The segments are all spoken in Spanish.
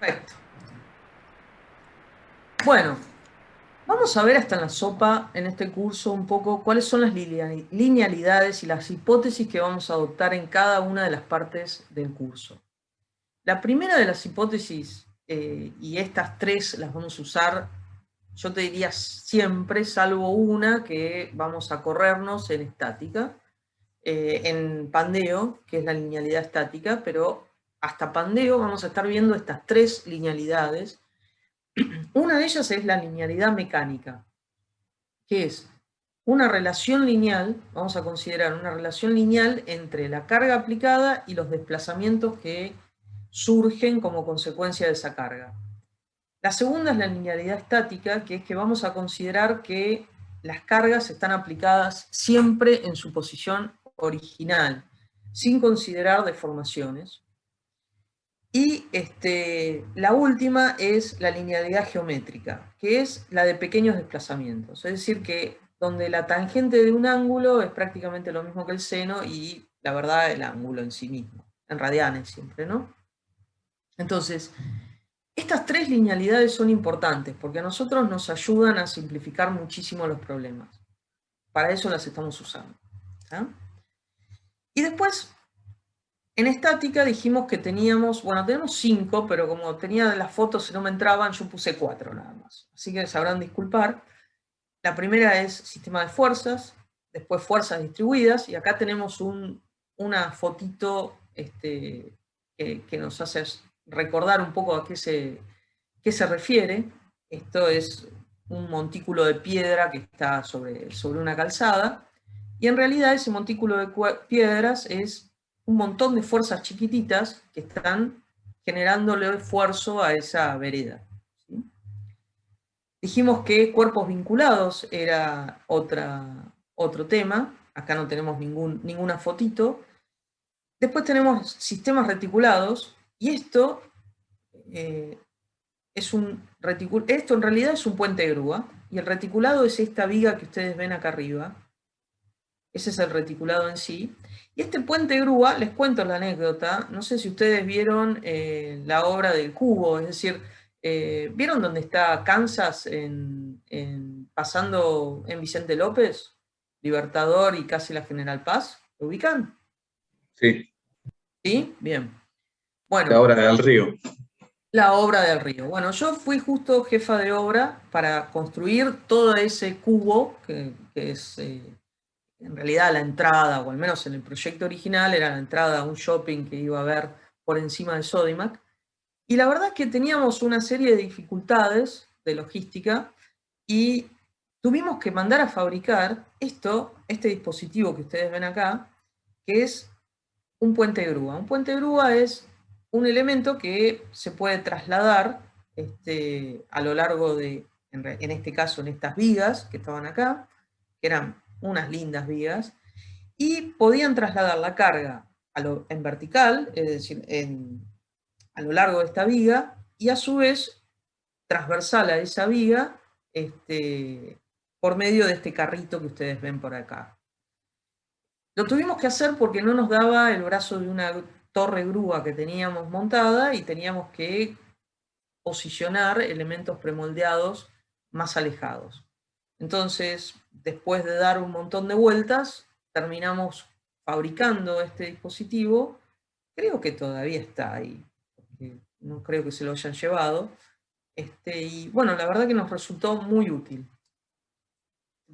Perfecto. Bueno, vamos a ver hasta en la sopa, en este curso, un poco cuáles son las linealidades y las hipótesis que vamos a adoptar en cada una de las partes del curso. La primera de las hipótesis, y estas tres las vamos a usar, yo te diría siempre, salvo una que vamos a corrernos en estática, en Pandeo, que es la linealidad estática, pero hasta Pandeo vamos a estar viendo estas tres linealidades. Una de ellas es la linealidad mecánica, que es una relación lineal, vamos a considerar una relación lineal entre la carga aplicada y los desplazamientos que surgen como consecuencia de esa carga. La segunda es la linealidad estática, que es que vamos a considerar que las cargas están aplicadas siempre en su posición original, sin considerar deformaciones. Y la última es la linealidad geométrica, que es la de pequeños desplazamientos. Es decir, que donde la tangente de un ángulo es prácticamente lo mismo que el seno y la verdad el ángulo en sí mismo, en radianes siempre, ¿no? Entonces, estas tres linealidades son importantes porque a nosotros nos ayudan a simplificar muchísimo los problemas. Para eso las estamos usando. ¿Ah? Y después, en estática dijimos que teníamos, bueno, tenemos 5, pero como tenía las fotos y no me entraban, yo puse 4 nada más. Así que sabrán disculpar. La primera es sistema de fuerzas, después fuerzas distribuidas, y acá tenemos una fotito que nos hace recordar un poco a qué se refiere. Esto es un montículo de piedra que está sobre una calzada, y en realidad ese montículo de piedras es un montón de fuerzas chiquititas que están generándole esfuerzo a esa vereda. ¿Sí? Dijimos que cuerpos vinculados era otro tema. Acá no tenemos ninguna fotito. Después tenemos sistemas reticulados. Y esto esto en realidad es un puente de grúa. Y el reticulado es esta viga que ustedes ven acá arriba. Ese es el reticulado en sí. Y este puente de grúa, les cuento la anécdota, no sé si ustedes vieron la obra del cubo, es decir, ¿vieron dónde está Kansas pasando en Vicente López? Libertador y casi la General Paz, ¿lo ubican? Sí, ¿Sí? Bien. la Bueno, obra del río. la obra del río. Bueno, yo fui justo jefa de obra para construir todo ese cubo, que es en realidad la entrada, o al menos en el proyecto original, era la entrada a un shopping que iba a haber por encima de Sodimac. Y la verdad es que teníamos una serie de dificultades de logística y tuvimos que mandar a fabricar este dispositivo que ustedes ven acá, que es un puente de grúa. Un puente de grúa es un elemento que se puede trasladar a lo largo en este caso, en estas vigas que estaban acá, que eran unas lindas vigas, y podían trasladar la carga en vertical, es decir, a lo largo de esta viga, y a su vez transversal a esa viga, por medio de este carrito que ustedes ven por acá. Lo tuvimos que hacer porque no nos daba el brazo de una torre grúa que teníamos montada y teníamos que posicionar elementos premoldeados más alejados. Entonces, después de dar un montón de vueltas, terminamos fabricando este dispositivo. Creo que todavía está ahí, porque no creo que se lo hayan llevado. Y bueno, la verdad que nos resultó muy útil.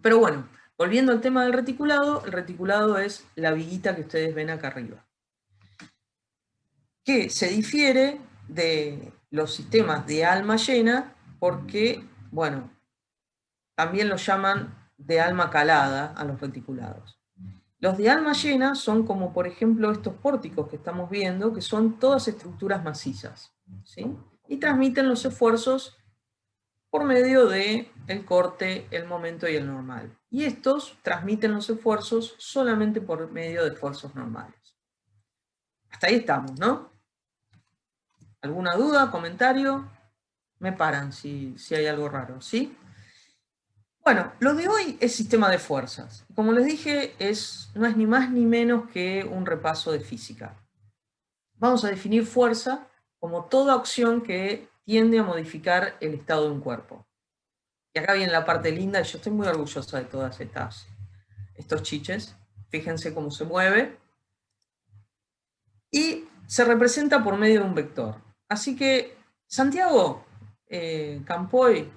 Pero bueno, volviendo al tema del reticulado, el reticulado es la viguita que ustedes ven acá arriba, que se difiere de los sistemas de alma llena porque, bueno, también los llaman de alma calada a los reticulados. Los de alma llena son como, por ejemplo, estos pórticos que estamos viendo, que son todas estructuras macizas, ¿sí? Y transmiten los esfuerzos por medio de el corte, el momento y el normal. Y estos transmiten los esfuerzos solamente por medio de esfuerzos normales. Hasta ahí estamos, ¿no? ¿Alguna duda, comentario? Me paran si hay algo raro, ¿sí? Bueno, lo de hoy es sistema de fuerzas. Como les dije, no es ni más ni menos que un repaso de física. Vamos a definir fuerza como toda acción que tiende a modificar el estado de un cuerpo. Y acá viene la parte linda, y yo estoy muy orgullosa de todas estos chiches. Fíjense cómo se mueve. Y se representa por medio de un vector. Así que, Santiago, Campoy,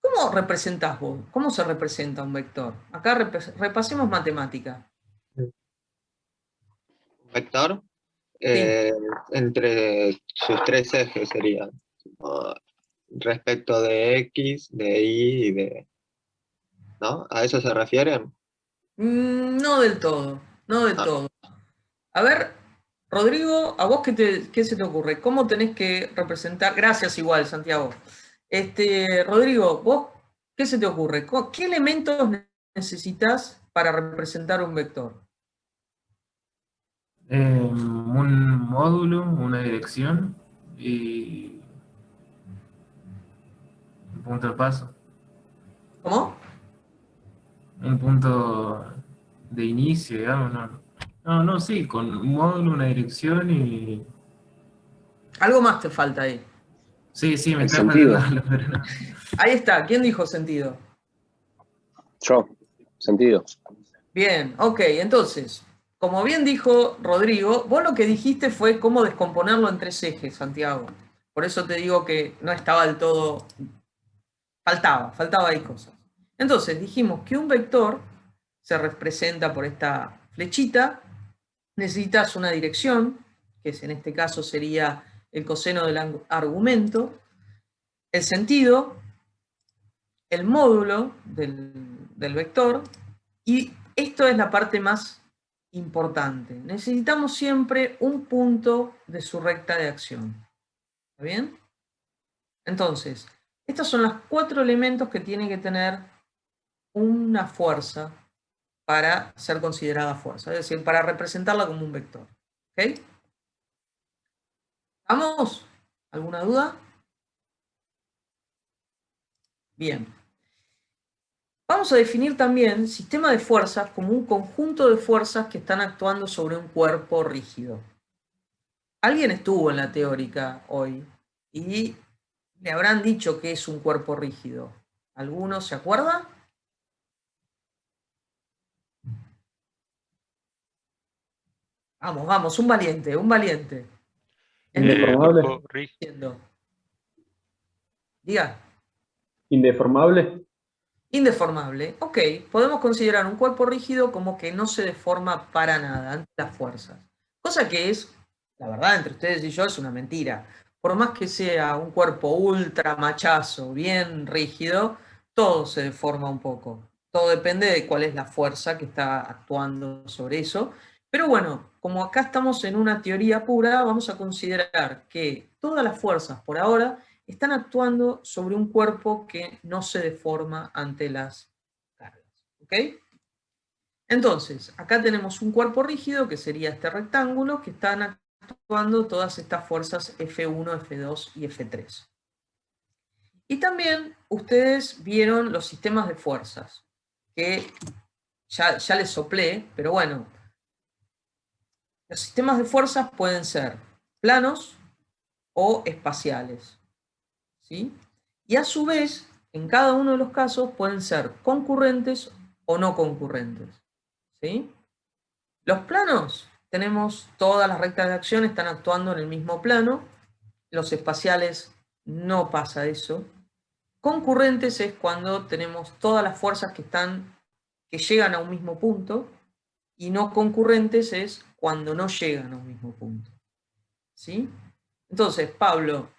¿cómo representás vos? ¿Cómo se representa un vector? Acá repasemos matemática. Vector, Sí. entre sus tres ejes serían respecto de X, de Y y de... ¿No? ¿A eso se refieren? No del todo, no del Ah, todo. A ver, Rodrigo, ¿a vos qué se te ocurre? ¿Cómo tenés que representar? Gracias igual, Santiago. Rodrigo, ¿vos qué se te ocurre? ¿Qué elementos necesitas para representar un vector? Un módulo, una dirección y un punto de paso. ¿Cómo? Un punto de inicio, digamos, no. No, sí, con un módulo, una dirección y... Algo más te falta ahí. Sí, me El está sentido. faltando algo, pero no. Ahí está. ¿Quién dijo sentido? Yo, sentido. Bien, ok. Entonces, como bien dijo Rodrigo, vos lo que dijiste fue cómo descomponerlo en tres ejes, Santiago. Por eso te digo que no estaba del todo... faltaba ahí cosas. Entonces, dijimos que un vector se representa por esta flechita. Necesitas una dirección, que en este caso sería el coseno del argumento, el sentido, el módulo del vector, y esto es la parte más importante. Necesitamos siempre un punto de su recta de acción. ¿Está bien? Entonces, estos son los 4 elementos que tiene que tener una fuerza para ser considerada fuerza, es decir, para representarla como un vector. ¿Ok? ¿Vamos? ¿Alguna duda? Bien. Vamos a definir también sistema de fuerzas como un conjunto de fuerzas que están actuando sobre un cuerpo rígido. Alguien estuvo en la teórica hoy y le habrán dicho que es un cuerpo rígido. ¿Alguno se acuerda? Vamos, un valiente, un valiente. Indeformable. Cuerpo rígido. Entiendo. Diga. Indeformable. Indeformable. Ok, podemos considerar un cuerpo rígido como que no se deforma para nada ante las fuerzas. Cosa que es, la verdad, entre ustedes y yo es una mentira. Por más que sea un cuerpo ultra machazo, bien rígido, todo se deforma un poco. Todo depende de cuál es la fuerza que está actuando sobre eso. Pero bueno, como acá estamos en una teoría pura, vamos a considerar que todas las fuerzas por ahora están actuando sobre un cuerpo que no se deforma ante las cargas. ¿Ok? Entonces, acá tenemos un cuerpo rígido, que sería este rectángulo, que están actuando todas estas fuerzas F1, F2 y F3. Y también ustedes vieron los sistemas de fuerzas, que ya les soplé, pero bueno, los sistemas de fuerzas pueden ser planos o espaciales. ¿Sí? Y a su vez, en cada uno de los casos pueden ser concurrentes o no concurrentes. ¿Sí? Los planos, tenemos todas las rectas de acción, están actuando en el mismo plano. Los espaciales no pasa eso. Concurrentes es cuando tenemos todas las fuerzas que llegan a un mismo punto, y no concurrentes es cuando no llegan a un mismo punto. ¿Sí? Entonces, Pablo,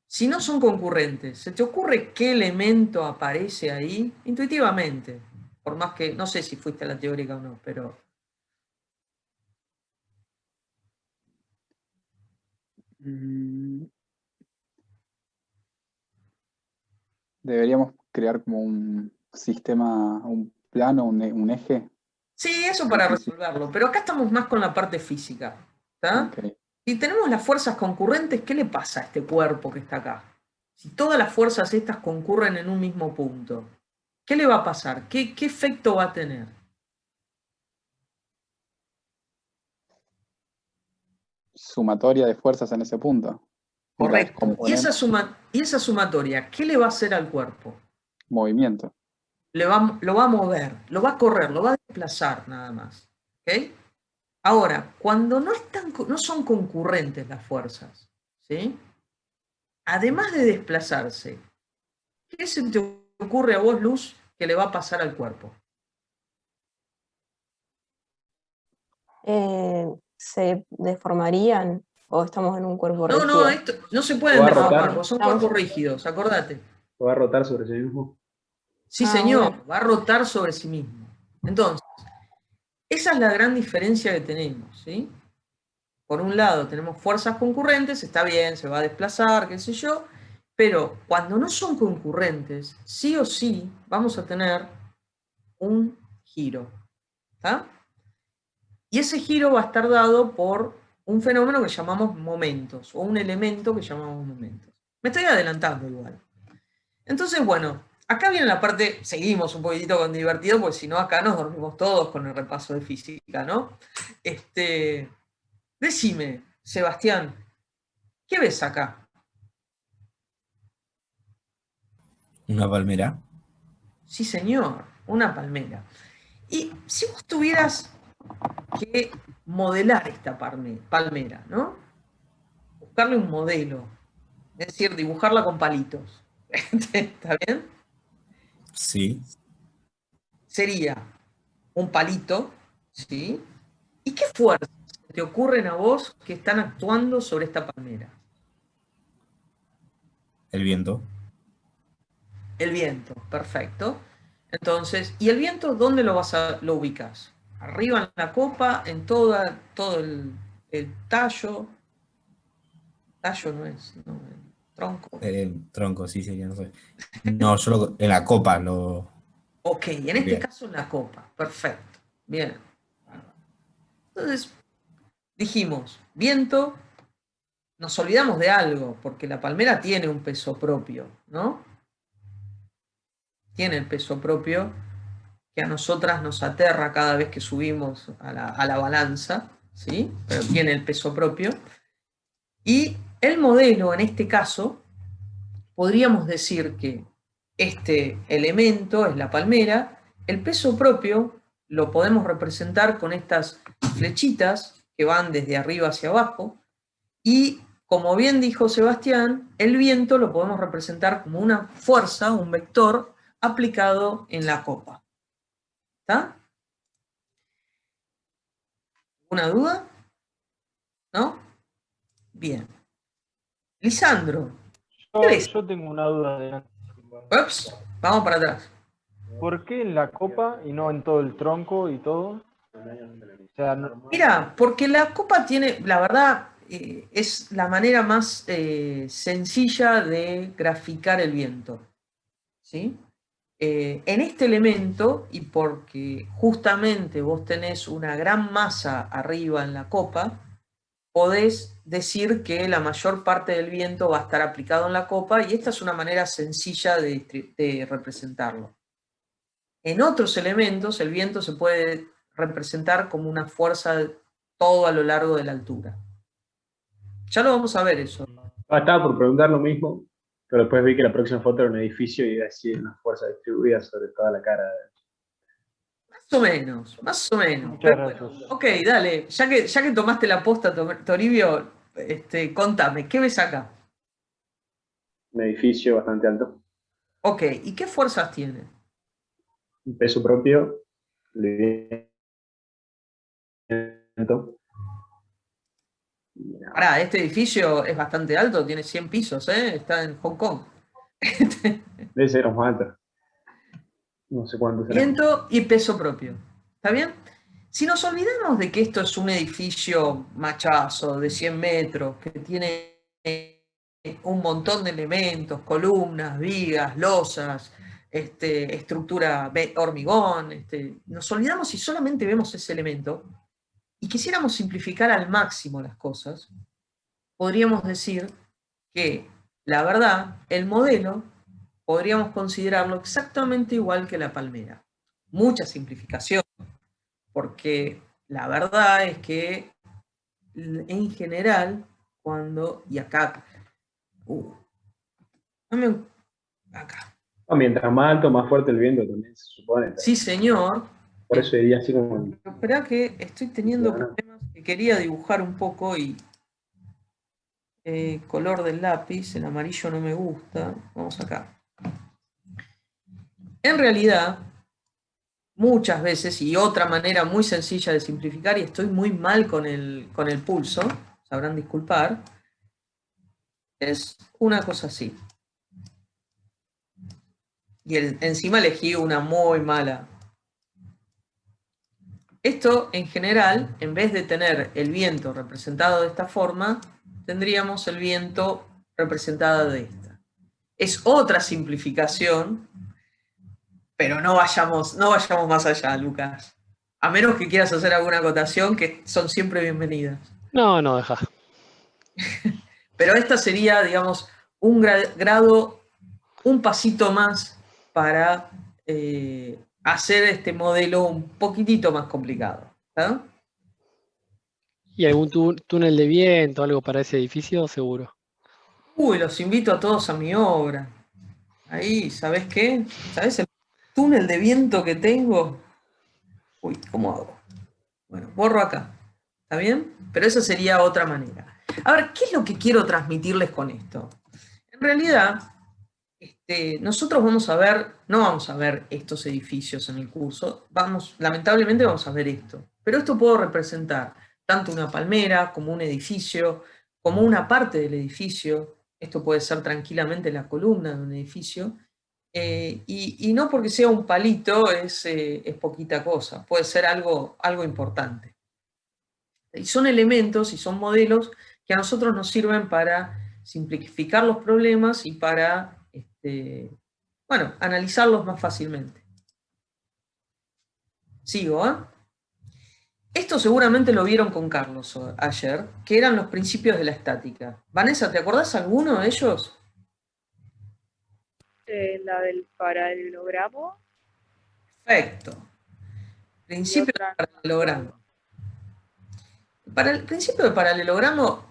si no son concurrentes, ¿se te ocurre qué elemento aparece ahí? Intuitivamente, por más que, no sé si fuiste a la teórica o no, pero... Deberíamos crear como un sistema, un plano, un eje. Sí, eso para resolverlo, pero acá estamos más con la parte física. ¿Está? Ok. Si tenemos las fuerzas concurrentes, ¿qué le pasa a este cuerpo que está acá? Si todas las fuerzas estas concurren en un mismo punto, ¿qué le va a pasar? ¿Qué efecto va a tener? sumatoria de fuerzas en ese punto. Correcto. Y esa sumatoria, ¿qué le va a hacer al cuerpo? Movimiento. Lo va a mover, lo va a correr, lo va a desplazar nada más. ¿Ok? Ahora, cuando no son concurrentes las fuerzas, ¿sí? Además de desplazarse, ¿qué se te ocurre a vos, Luz, que le va a pasar al cuerpo? ¿Se deformarían o estamos en un cuerpo No, rígido? esto no se pueden ¿Lo va a deformar, rotar? porque son cuerpos rígidos, acordate. ¿O va a rotar sobre sí mismo? Sí, Ah, señor, bueno. va a rotar sobre sí mismo. Entonces, esa es la gran diferencia que tenemos, ¿sí? Por un lado, tenemos fuerzas concurrentes, está bien, se va a desplazar, qué sé yo, pero cuando no son concurrentes, sí o sí vamos a tener un giro, ¿está? Y ese giro va a estar dado por un fenómeno que llamamos momentos, o un elemento que llamamos momentos. Me estoy adelantando igual. Entonces, bueno, acá viene la parte, seguimos un poquitito con divertido, porque si no acá nos dormimos todos con el repaso de física, ¿no? Decime, Sebastián, ¿qué ves acá? Una palmera. Sí, señor, una palmera. Y si vos tuvieras que modelar esta palmera, ¿no? Buscarle un modelo, es decir, dibujarla con palitos. ¿Está bien? Sí. Sería un palito, ¿sí? ¿Y qué fuerzas te ocurren a vos que están actuando sobre esta palmera? El viento. El viento, perfecto. Entonces, ¿y el viento dónde lo ubicas? ¿Arriba en la copa, en todo el tallo? Tallo no es, no, el tronco. El tronco, sí, sería, no sé. No, en la copa lo. Ok, en este Bien. caso en la copa, perfecto. Bien. Entonces, dijimos, viento, nos olvidamos de algo, porque la palmera tiene un peso propio, ¿no? Tiene el peso propio que a nosotras nos aterra cada vez que subimos a la balanza, ¿sí? Pero tiene el peso propio. Y el modelo, en este caso, podríamos decir que este elemento es la palmera, el peso propio lo podemos representar con estas flechitas que van desde arriba hacia abajo, y como bien dijo Sebastián, el viento lo podemos representar como una fuerza, un vector aplicado en la copa. ¿Está? ¿Una duda? ¿No? Bien. Lisandro, ¿qué ves? Yo tengo una duda de Ups, vamos para atrás. ¿por qué en la copa y no en todo el tronco y todo? O sea, Mira, porque la copa tiene, la verdad, es la manera más sencilla de graficar el viento. ¿Sí? En este elemento, y porque justamente vos tenés una gran masa arriba en la copa, podés decir que la mayor parte del viento va a estar aplicado en la copa, y esta es una manera sencilla de representarlo. En otros elementos, el viento se puede representar como una fuerza todo a lo largo de la altura. Ya lo vamos a ver eso. Estaba por preguntar lo mismo, pero después vi que la próxima foto era un edificio y así una fuerza distribuida sobre toda la cara. Más o menos, más o menos. Muchas Pero gracias. bueno, ok, dale, ya que tomaste la posta, Toribio, contame, ¿qué ves acá? Un edificio bastante alto, Ok, ¿y qué fuerzas tiene? un peso propio, el viento. Pará, este edificio es bastante alto, tiene 100 pisos, está en Hong Kong. Debe ser más alto. No sé cuánto será. Viento y peso propio. ¿Está bien? Si nos olvidamos de que esto es un edificio machazo de 100 metros, que tiene un montón de elementos, columnas, vigas, losas, estructura hormigón, nos olvidamos y solamente vemos ese elemento, y quisiéramos simplificar al máximo las cosas, podríamos decir que, la verdad, el modelo podríamos considerarlo exactamente igual que la palmera. Mucha simplificación, porque la verdad es que en general, cuando, y acá, acá. Mientras más alto, más fuerte el viento también se supone. Sí, señor. Por eso diría así como... Pero esperá que estoy teniendo problemas que quería dibujar un poco y color del lápiz, el amarillo no me gusta. Vamos acá. En realidad, muchas veces, y otra manera muy sencilla de simplificar, y estoy muy mal con el pulso, sabrán disculpar, es una cosa así. Y encima elegí una muy mala. Esto, en general, en vez de tener el viento representado de esta forma, tendríamos el viento representado de esta. Es otra simplificación, pero no vayamos más allá, Lucas. A menos que quieras hacer alguna acotación, que son siempre bienvenidas. No, no, deja. Pero esta sería, digamos, un grado, un pasito más para hacer este modelo un poquitito más complicado. ¿Está? ¿Y algún túnel de viento, algo para ese edificio? Seguro. Uy, los invito a todos a mi obra. Ahí, ¿sabés qué? ¿Sabés el túnel de viento que tengo? Uy, ¿cómo hago? Bueno, borro acá. ¿Está bien? Pero esa sería otra manera. A ver, ¿qué es lo que quiero transmitirles con esto? En realidad, nosotros vamos a ver, no vamos a ver estos edificios en el curso, lamentablemente vamos a ver esto. Pero esto puedo representar tanto una palmera, como un edificio, como una parte del edificio. Esto puede ser tranquilamente la columna de un edificio. Y no porque sea un palito es poquita cosa, puede ser algo importante. Y son elementos y son modelos que a nosotros nos sirven para simplificar los problemas y para, bueno, analizarlos más fácilmente. Sigo, ¿eh? Esto seguramente lo vieron con Carlos ayer, que eran los principios de la estática. Vanessa, ¿te acordás alguno de ellos? La del paralelogramo. Perfecto. Principio del paralelogramo. Para el principio del paralelogramo,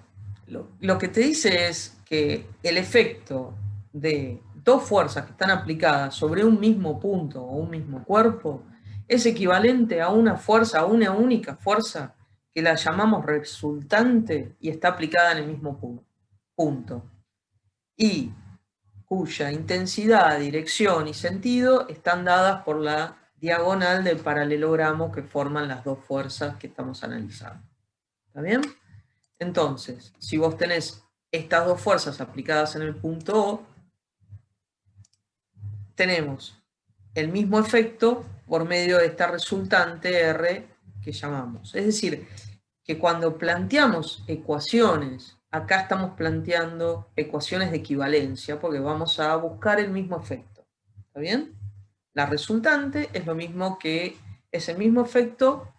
lo que te dice es que el efecto de dos fuerzas que están aplicadas sobre un mismo punto o un mismo cuerpo es equivalente a una fuerza, a una única fuerza que la llamamos resultante y está aplicada en el mismo punto. Y cuya intensidad, dirección y sentido están dadas por la diagonal del paralelogramo que forman las dos fuerzas que estamos analizando. ¿Está bien? Entonces, si vos tenés estas dos fuerzas aplicadas en el punto O, tenemos el mismo efecto por medio de esta resultante R que llamamos. Es decir, que cuando planteamos ecuaciones, acá estamos planteando ecuaciones de equivalencia porque vamos a buscar el mismo efecto. ¿Está bien? La resultante es lo mismo que es el mismo efecto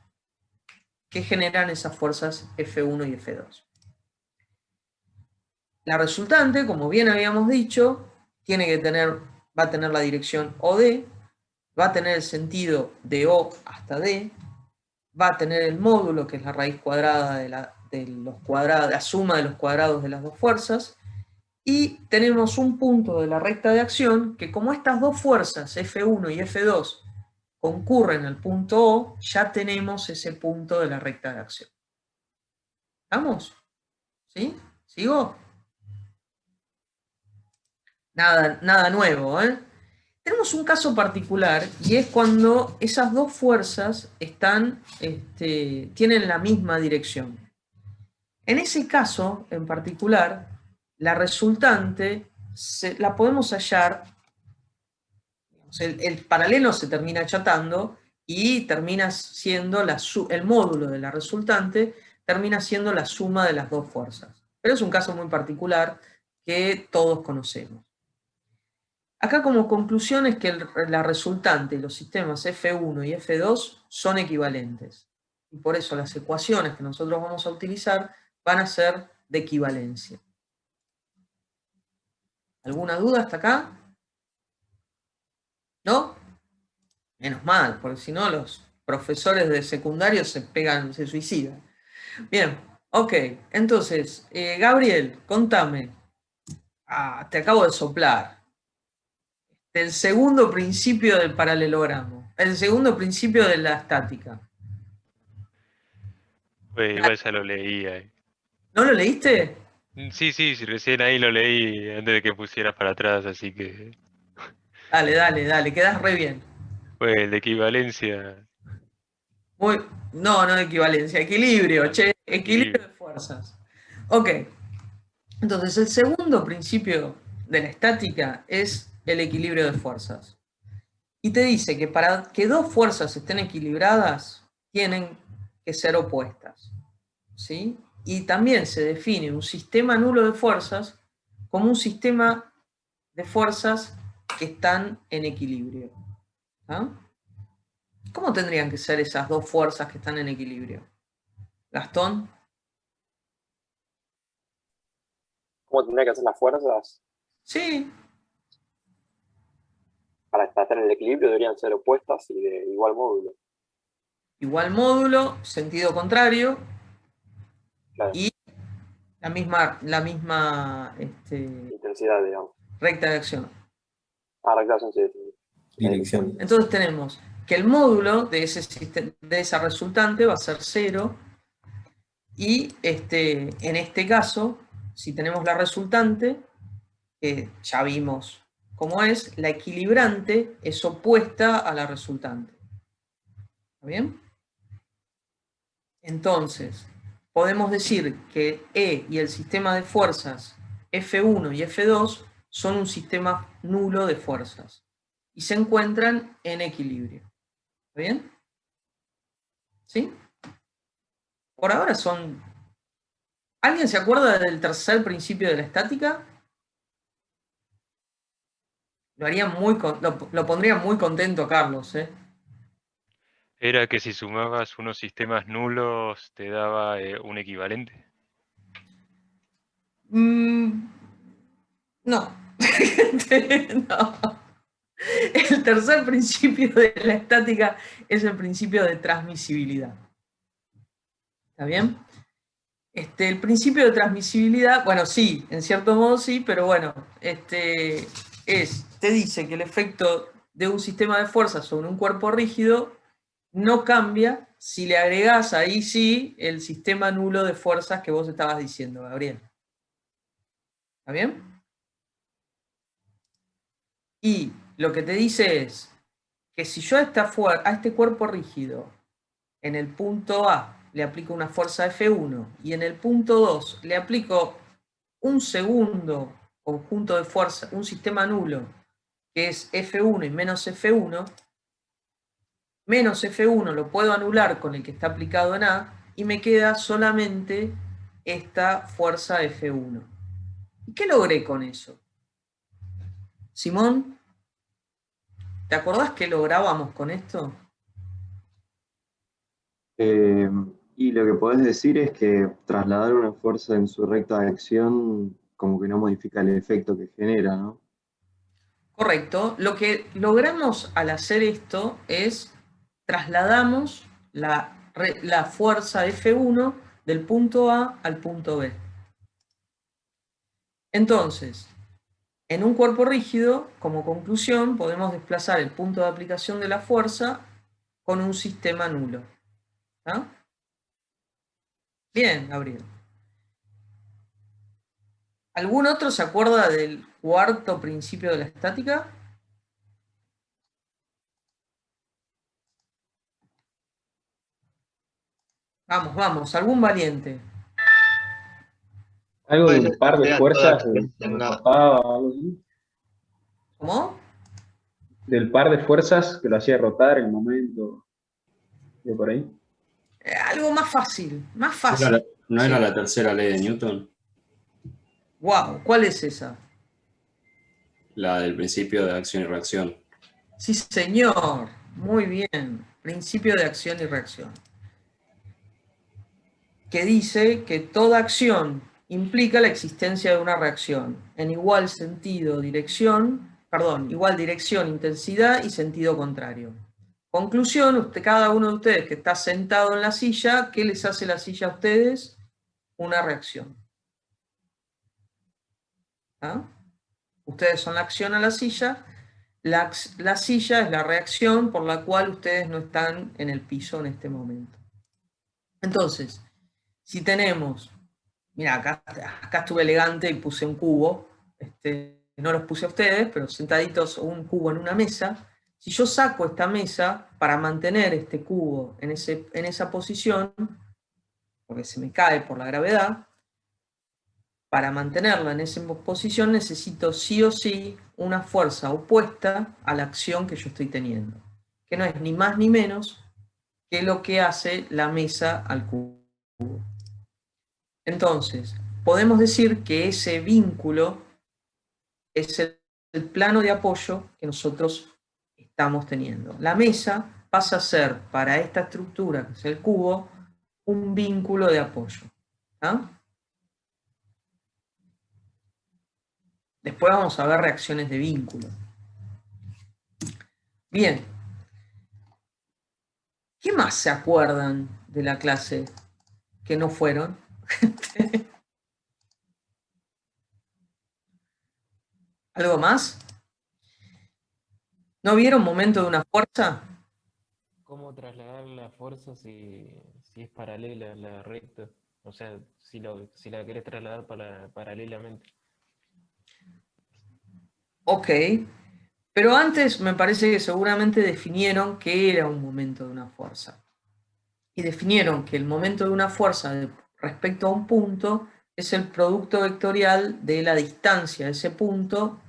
que generan esas fuerzas F1 y F2. La resultante, como bien habíamos dicho, va a tener la dirección OD, va a tener el sentido de O hasta D, va a tener el módulo, que es la raíz cuadrada de la suma de los cuadrados de las dos fuerzas, y tenemos un punto de la recta de acción que, como estas dos fuerzas, F1 y F2, concurren al punto O, ya tenemos ese punto de la recta de acción. ¿Estamos? ¿Sí? ¿Sigo? Nada nuevo, ¿eh? Tenemos un caso particular y es cuando esas dos fuerzas tienen la misma dirección. En ese caso, en particular, la resultante la podemos hallar. El paralelo se termina achatando y termina siendo el módulo de la resultante termina siendo la suma de las dos fuerzas. Pero es un caso muy particular que todos conocemos. Acá como conclusión es que la resultante y los sistemas F1 y F2 son equivalentes. Y por eso las ecuaciones que nosotros vamos a utilizar van a ser de equivalencia. ¿Alguna duda hasta acá? ¿No? Menos mal, porque si no los profesores de secundario se suicidan. Bien, Ok, entonces, Gabriel, contame. Te acabo de soplar. El segundo principio del paralelogramo. El segundo principio de la estática. Pues igual ya lo leí ahí. ¿No lo leíste? Sí, sí, sí, recién ahí lo leí antes de que pusieras para atrás, así que Dale, quedás re bien. pues el de equivalencia. No equivalencia, equilibrio, che, equilibrio de fuerzas. Ok, entonces el segundo principio de la estática es el equilibrio de fuerzas. Y te dice que para que dos fuerzas estén equilibradas, tienen que ser opuestas. ¿Sí? Y también se define un sistema nulo de fuerzas como un sistema de fuerzas que están en equilibrio. ¿Ah? ¿Cómo tendrían que ser esas dos fuerzas que están en equilibrio? Gastón. ¿Cómo tendría que hacer las fuerzas? Sí. Para estar en el equilibrio deberían ser opuestas y de igual módulo. Igual módulo, sentido contrario. Claro. Y la misma intensidad, digamos. Recta de acción. Recta de acción, sí. Dirección. Entonces tenemos que el módulo de esa resultante va a ser 0. Y en este caso, si tenemos la resultante, ya vimos cómo es, la equilibrante es opuesta a la resultante. ¿Está bien? Entonces, podemos decir que E y el sistema de fuerzas F1 y F2 son un sistema nulo de fuerzas y se encuentran en equilibrio. ¿Está bien? ¿Sí? Por ahora son... ¿Alguien se acuerda del tercer principio de la estática? Lo pondría muy contento Carlos, ¿eh? Era que si sumabas unos sistemas nulos te daba un equivalente. No. No. El tercer principio de la estática es el principio de transmisibilidad. ¿Está bien? El principio de transmisibilidad, bueno, sí, en cierto modo sí, pero bueno, te dice que el efecto de un sistema de fuerza sobre un cuerpo rígido no cambia si le agregás ahí sí el sistema nulo de fuerzas que vos estabas diciendo, Gabriel. ¿Está bien? Y lo que te dice es que si yo a este cuerpo rígido en el punto A le aplico una fuerza F1 y en el punto 2 le aplico un segundo conjunto de fuerza, un sistema nulo, que es F1 y menos F1 lo puedo anular con el que está aplicado en A y me queda solamente esta fuerza F1. ¿Y qué logré con eso? Simón, ¿te acordás qué lográbamos con esto? Y lo que podés decir es que trasladar una fuerza en su recta de acción como que no modifica el efecto que genera, ¿no? Correcto. Lo que logramos al hacer esto es trasladamos la fuerza F1 del punto A al punto B. Entonces, en un cuerpo rígido, como conclusión, podemos desplazar el punto de aplicación de la fuerza con un sistema nulo. ¿Ah? Bien, Gabriel. ¿Algún otro se acuerda del cuarto principio de la estática? Vamos, algún valiente. Algo de un par de fuerzas que rotaba o algo así. ¿Cómo? Del par de fuerzas que lo hacía rotar en el momento. ¿De por ahí? Algo más fácil, más fácil. ¿No era la tercera ley de Newton? Wow, ¿cuál es esa? La del principio de acción y reacción. Sí, señor. Muy bien. Principio de acción y reacción. Que dice que toda acción implica la existencia de una reacción en igual dirección, intensidad y sentido contrario. Conclusión, cada uno de ustedes que está sentado en la silla, ¿qué les hace la silla a ustedes? una reacción. ¿Ah? Ustedes son la acción a la silla, la silla es la reacción por la cual ustedes no están en el piso en este momento. Entonces, si tenemos, mira, acá estuve elegante y puse un cubo, no los puse a ustedes, pero sentaditos un cubo en una mesa. Si yo saco esta mesa para mantener este cubo en esa posición, porque se me cae por la gravedad, para mantenerla en esa posición necesito sí o sí una fuerza opuesta a la acción que yo estoy teniendo, que no es ni más ni menos que lo que hace la mesa al cubo. Entonces, podemos decir que ese vínculo es el plano de apoyo que nosotros estamos teniendo. La mesa pasa a ser, para esta estructura, que es el cubo, un vínculo de apoyo. ¿Ah? Después vamos a ver reacciones de vínculo. Bien. ¿Qué más se acuerdan de la clase que no fueron? ¿Algo más? ¿No vieron momento de una fuerza? ¿Cómo trasladar la fuerza si es paralela a la recta? O sea, si la querés trasladar paralelamente. Ok. Pero antes me parece que seguramente definieron qué era un momento de una fuerza. Y definieron que el momento de una fuerza respecto a un punto es el producto vectorial de la distancia de ese punto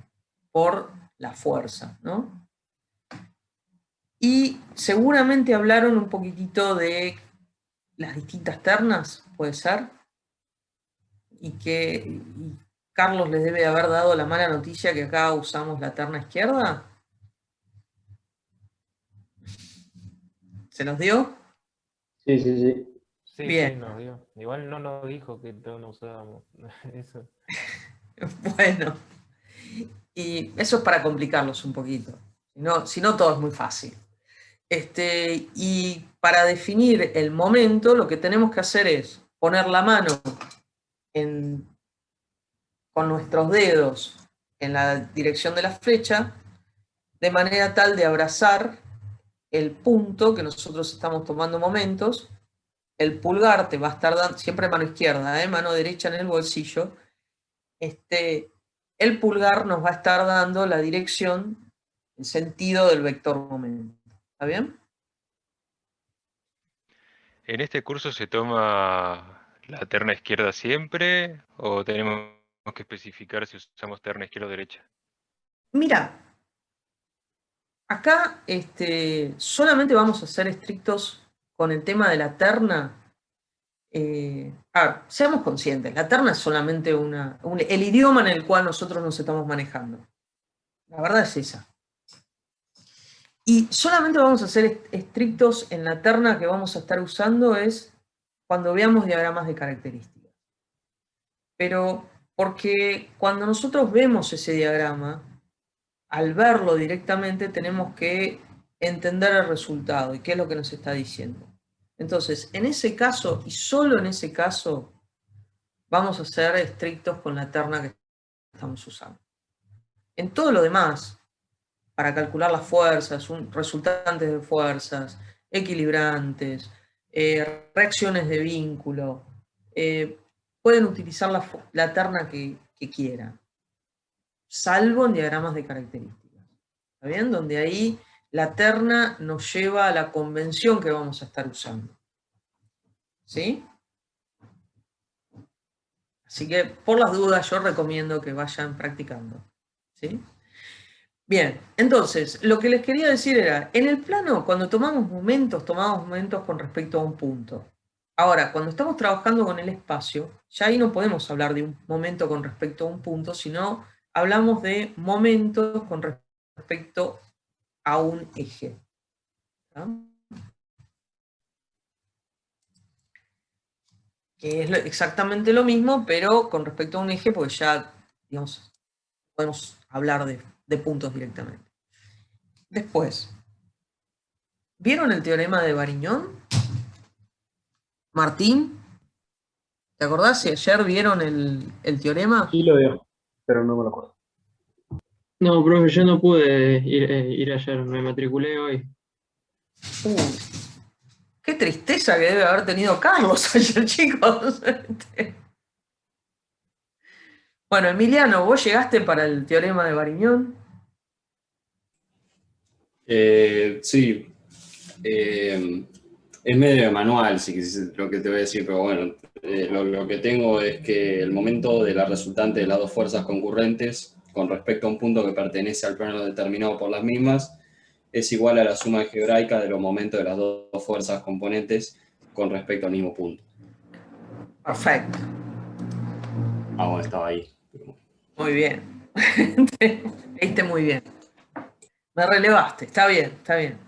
por la fuerza, ¿no? Y seguramente hablaron un poquitito de las distintas ternas, puede ser, y Carlos les debe haber dado la mala noticia que acá usamos la terna izquierda. ¿Se los dio? Sí, sí, sí. Sí, Bien. sí, nos dio. Igual no nos dijo que todos lo usábamos. Eso. Bueno, y eso es para complicarlos un poquito. Si no, todo es muy fácil. Y para definir el momento, lo que tenemos que hacer es poner la mano con nuestros dedos en la dirección de la flecha, de manera tal de abrazar el punto que nosotros estamos tomando momentos. El pulgar te va a estar dando, siempre mano izquierda, mano derecha en el bolsillo. El pulgar nos va a estar dando la dirección, el sentido del vector momento. ¿Está bien? ¿En este curso se toma la terna izquierda siempre o tenemos que especificar si usamos terna izquierda o derecha? Mira, acá solamente vamos a ser estrictos con el tema de la terna. A ver, seamos conscientes, la terna es solamente el idioma en el cual nosotros nos estamos manejando. La verdad es esa. Y solamente vamos a ser estrictos en la terna que vamos a estar usando es cuando veamos diagramas de características. Pero porque cuando nosotros vemos ese diagrama, al verlo directamente tenemos que entender el resultado y qué es lo que nos está diciendo. Entonces, en ese caso, y solo en ese caso, vamos a ser estrictos con la terna que estamos usando. En todo lo demás, para calcular las fuerzas, resultantes de fuerzas, equilibrantes, reacciones de vínculo, pueden utilizar la terna que quieran, salvo en diagramas de características. ¿Está bien? Donde ahí la terna nos lleva a la convención que vamos a estar usando. ¿Sí? Así que, por las dudas, yo recomiendo que vayan practicando. ¿Sí? Bien, entonces, lo que les quería decir era, en el plano, cuando tomamos momentos con respecto a un punto. Ahora, cuando estamos trabajando con el espacio, ya ahí no podemos hablar de un momento con respecto a un punto, sino hablamos de momentos con respecto a un eje. ¿No? Que es exactamente lo mismo, pero con respecto a un eje, porque ya, digamos, podemos hablar de puntos directamente. Después, ¿vieron el teorema de Varignón? Martín, ¿Te acordás si ayer vieron el teorema? Sí lo veo, pero no me lo acuerdo. No, profe, yo no pude ir ayer, me matriculé hoy. Qué tristeza que debe haber tenido Carlos ayer, chicos. Bueno, Emiliano, ¿vos llegaste para el teorema de Bariñón? Sí. Es medio manual, sí, lo que te voy a decir, pero bueno, lo que tengo es que el momento de la resultante de las dos fuerzas concurrentes con respecto a un punto que pertenece al plano determinado por las mismas es igual a la suma algebraica de los momentos de las dos fuerzas componentes con respecto al mismo punto. Perfecto. Ah, bueno, estaba ahí. Muy bien. Leíste muy bien. Me relevaste, está bien, está bien.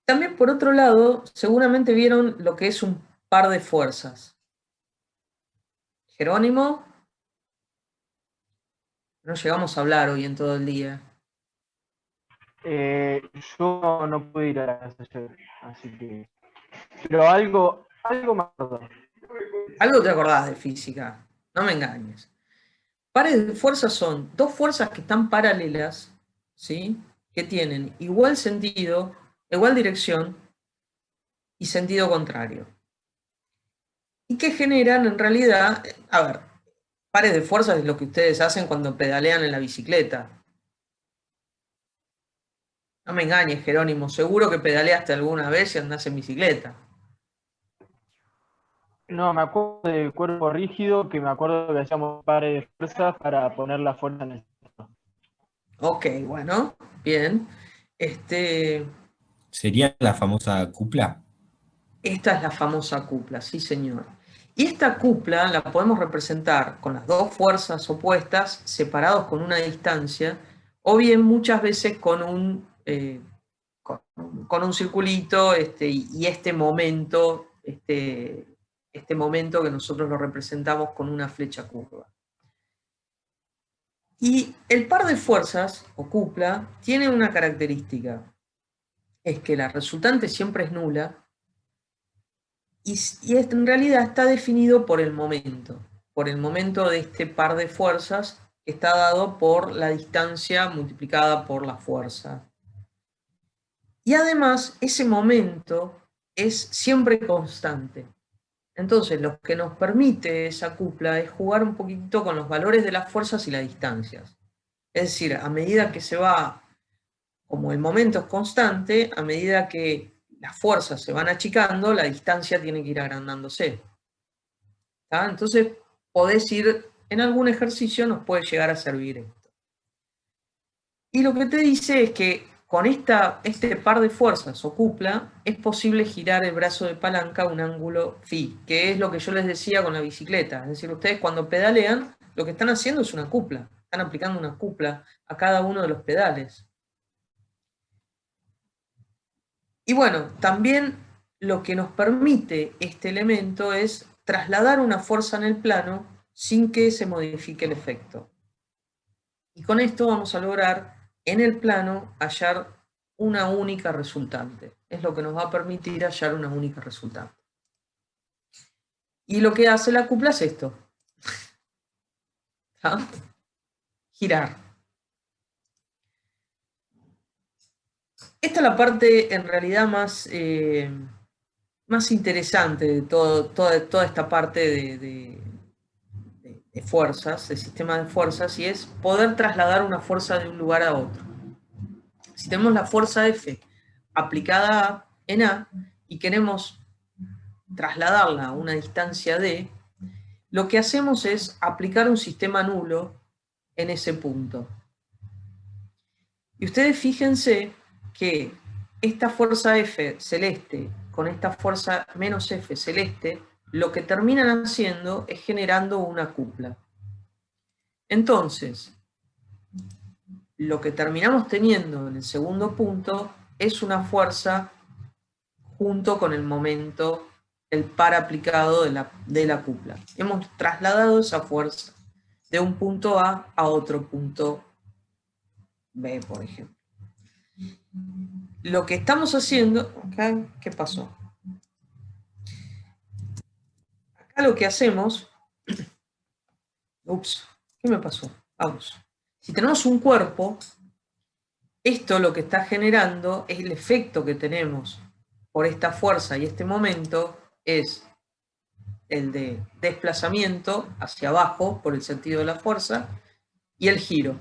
También, por otro lado, seguramente vieron lo que es un par de fuerzas. Jerónimo, no llegamos a hablar hoy en todo el día. Yo no pude ir a la clase ayer, así que... Pero algo me acuerdo. Algo te acordás de física, no me engañes. Pares de fuerzas son dos fuerzas que están paralelas, ¿sí? Que tienen igual sentido, igual dirección y sentido contrario. Y que generan en realidad, a ver, pares de fuerzas es lo que ustedes hacen cuando pedalean en la bicicleta. No me engañes, Jerónimo, seguro que pedaleaste alguna vez y andás en bicicleta. No, me acuerdo del cuerpo rígido, que me acuerdo que hacíamos pares de fuerzas para poner la fuerza en el centro. Ok, bueno, bien. ¿Sería la famosa cupla? Esta es la famosa cupla, sí señor. Y esta cupla la podemos representar con las dos fuerzas opuestas, separados con una distancia, o bien muchas veces con un circulito y este momento que nosotros lo representamos con una flecha curva. Y el par de fuerzas, o cupla, tiene una característica, es que la resultante siempre es nula, y en realidad está definido por el momento de este par de fuerzas, que está dado por la distancia multiplicada por la fuerza. Y además, ese momento es siempre constante. Entonces, lo que nos permite esa cupla es jugar un poquitito con los valores de las fuerzas y las distancias. Es decir, a medida que se va, como el momento es constante, a medida que las fuerzas se van achicando, la distancia tiene que ir agrandándose. ¿Tá? Entonces, podés ir, en algún ejercicio nos puede llegar a servir esto. Y lo que te dice es que con este par de fuerzas o cupla, es posible girar el brazo de palanca a un ángulo phi, que es lo que yo les decía con la bicicleta. Es decir, ustedes cuando pedalean, lo que están haciendo es una cupla. Están aplicando una cupla a cada uno de los pedales. Y bueno, también lo que nos permite este elemento es trasladar una fuerza en el plano sin que se modifique el efecto. Y con esto vamos a lograr en el plano hallar una única resultante. Es lo que nos va a permitir hallar una única resultante. Y lo que hace la cupla es esto. ¿Ah? Girar. Esta es la parte en realidad más interesante de toda esta parte de fuerzas, de sistema de fuerzas, y es poder trasladar una fuerza de un lugar a otro. Si tenemos la fuerza F aplicada en A y queremos trasladarla a una distancia D, lo que hacemos es aplicar un sistema nulo en ese punto. Y ustedes fíjense que esta fuerza F celeste con esta fuerza menos F celeste, lo que terminan haciendo es generando una cupla. Entonces, lo que terminamos teniendo en el segundo punto es una fuerza junto con el momento, el par aplicado de la cupla. Hemos trasladado esa fuerza de un punto A a otro punto B, por ejemplo. Lo que estamos haciendo, acá, ¿qué pasó? Acá lo que hacemos... Ups, ¿qué me pasó? Vamos. Si tenemos un cuerpo, esto lo que está generando es el efecto que tenemos por esta fuerza y este momento es el de desplazamiento hacia abajo por el sentido de la fuerza y el giro,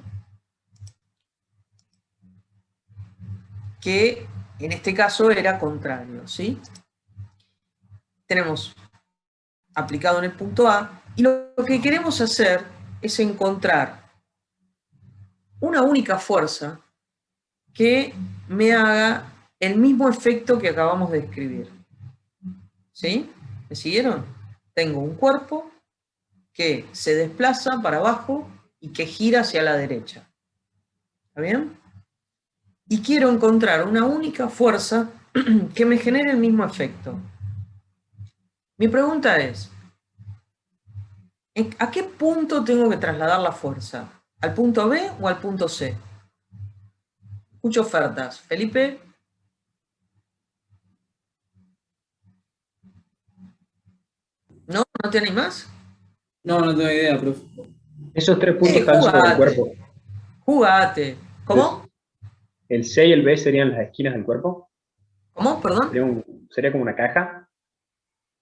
que en este caso era contrario, ¿sí? Tenemos aplicado en el punto A y lo que queremos hacer es encontrar una única fuerza que me haga el mismo efecto que acabamos de describir. ¿Sí? ¿Me siguieron? Tengo un cuerpo que se desplaza para abajo y que gira hacia la derecha. ¿Está bien? Y quiero encontrar una única fuerza que me genere el mismo efecto. Mi pregunta es, ¿a qué punto tengo que trasladar la fuerza? ¿Al punto B o al punto C? Escucho ofertas. Felipe. ¿No? ¿No te animás? No, no tengo idea, profe. Esos 3 puntos están sobre el cuerpo. Jugate. ¿Cómo? ¿El C y el B serían las esquinas del cuerpo? ¿Cómo? Perdón. ¿Sería como una caja?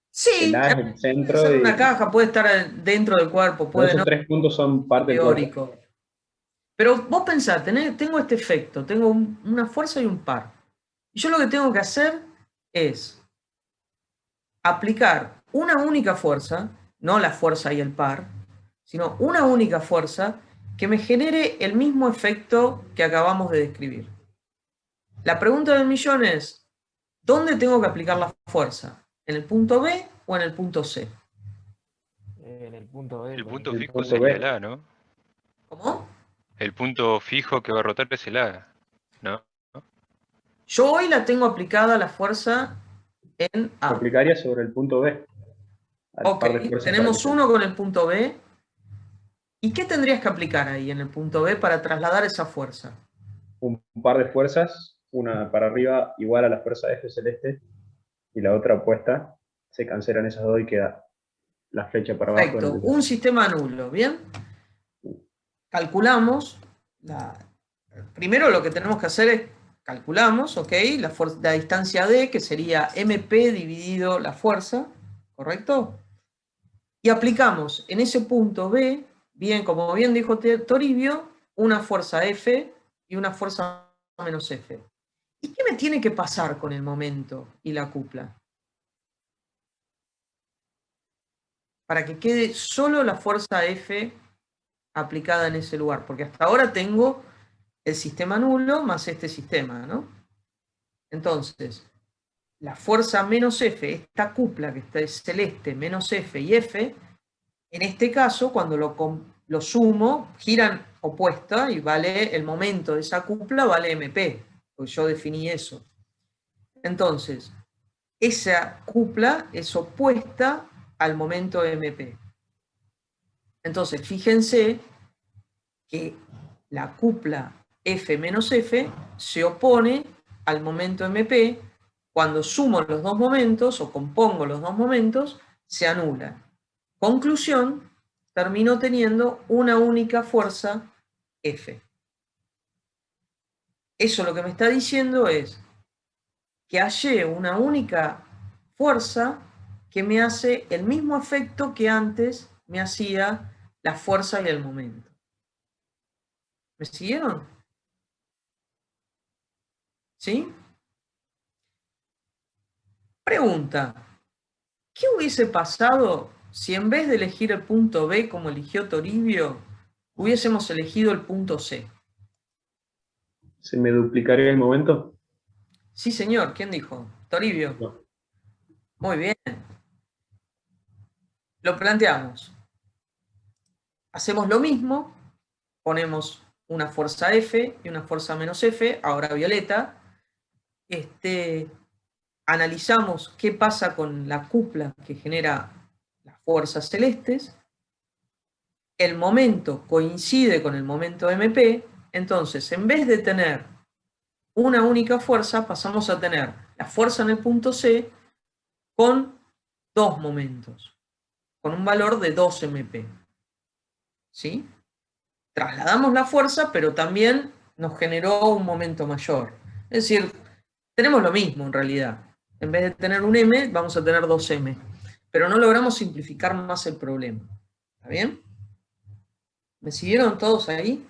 Sí. El A es el centro. Puede ser una caja, puede estar dentro del cuerpo, puede esos no. 3 puntos son parte Teórico. del cuerpo. Pero vos pensás, tengo este efecto, tengo una fuerza y un par. Y yo lo que tengo que hacer es aplicar una única fuerza, no la fuerza y el par, sino una única fuerza que me genere el mismo efecto que acabamos de describir. La pregunta del millón es, ¿dónde tengo que aplicar la fuerza? ¿En el punto B o en el punto C? En el punto B. El punto fijo punto sería B. el A, ¿no? ¿Cómo? El punto fijo que va a rotar es el A, ¿no? Yo hoy la tengo aplicada la fuerza en A. Se aplicaría sobre el punto B. Ok, tenemos uno con el punto B. ¿Y qué tendrías que aplicar ahí en el punto B para trasladar esa fuerza? Un par de fuerzas, una para arriba igual a la fuerza F celeste y la otra opuesta. Se cancelan esas dos y queda la flecha para abajo. Perfecto, un sistema nulo, ¿bien? Calculamos. Primero lo que tenemos que hacer es calculamos, ¿ok? La distancia D, que sería MP dividido la fuerza, ¿correcto? Y aplicamos en ese punto B, como bien dijo Toribio, una fuerza F y una fuerza menos F. ¿Y qué me tiene que pasar con el momento y la cupla? Para que quede solo la fuerza F aplicada en ese lugar, porque hasta ahora tengo el sistema nulo más este sistema, ¿no? Entonces, la fuerza menos F, esta cupla que está es celeste, menos F y F, en este caso, cuando lo sumo, giran opuesta y vale el momento de esa cupla, vale MP, porque yo definí eso. Entonces, esa cupla es opuesta al momento MP. Entonces, fíjense que la cupla F menos F se opone al momento MP. Cuando sumo los dos momentos o compongo los dos momentos, se anula. Conclusión, termino teniendo una única fuerza F. Eso lo que me está diciendo es que hallé una única fuerza que me hace el mismo efecto que antes me hacía la fuerza y el momento. ¿Me siguieron? ¿Sí? Pregunta. ¿Qué hubiese pasado si en vez de elegir el punto B como eligió Toribio, hubiésemos elegido el punto C? ¿Se me duplicaría el momento? Sí, señor. ¿Quién dijo? Toribio. No. Muy bien. Lo planteamos. Hacemos lo mismo. Ponemos una fuerza F y una fuerza menos F, ahora violeta. Analizamos qué pasa con la cupla que genera las fuerzas celestes. El momento coincide con el momento MP. Entonces, en vez de tener una única fuerza, pasamos a tener la fuerza en el punto C con dos momentos. con un valor de 2 MP. ¿Sí? Trasladamos la fuerza, pero también nos generó un momento mayor. Es decir, tenemos lo mismo en realidad. En vez de tener un M, vamos a tener 2M. Pero no logramos simplificar más el problema. ¿Está bien? ¿Me siguieron todos ahí?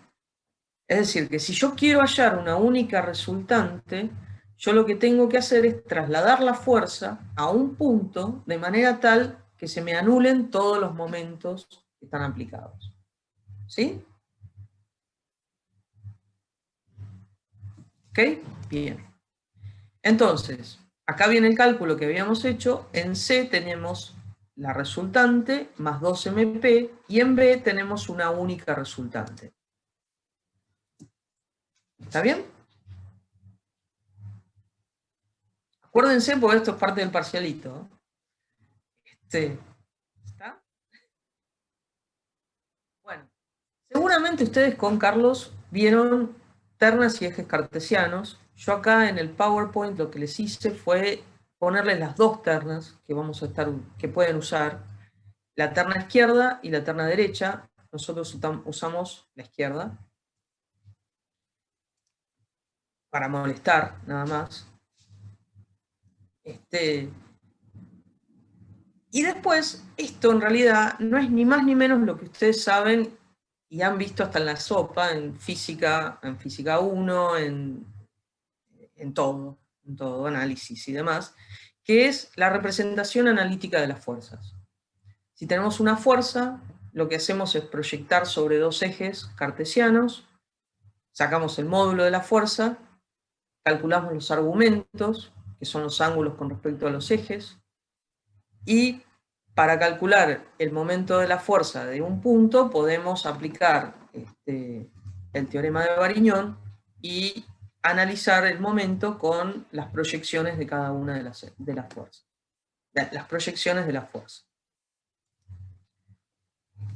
Es decir, que si yo quiero hallar una única resultante, yo lo que tengo que hacer es trasladar la fuerza a un punto de manera tal que se me anulen todos los momentos que están aplicados. ¿Sí? ¿Ok? Bien. Entonces, acá viene el cálculo que habíamos hecho. En C tenemos la resultante más 2MP y en B tenemos una única resultante. ¿Está bien? Acuérdense, porque esto es parte del parcialito. ¿Está? Bueno, seguramente ustedes con Carlos vieron ternas y ejes cartesianos. Yo acá en el PowerPoint lo que les hice fue ponerles las dos ternas que pueden usar, la terna izquierda y la terna derecha. Nosotros usamos la izquierda para molestar, nada más. Y después, esto en realidad no es ni más ni menos lo que ustedes saben y han visto hasta en la sopa, en física 1, en todo, análisis y demás, que es la representación analítica de las fuerzas. Si tenemos una fuerza, lo que hacemos es proyectar sobre dos ejes cartesianos, sacamos el módulo de la fuerza, calculamos los argumentos, que son los ángulos con respecto a los ejes, y para calcular el momento de la fuerza de un punto podemos aplicar el teorema de Varignón y analizar el momento con las proyecciones de cada una de las fuerzas. Las proyecciones de la fuerza.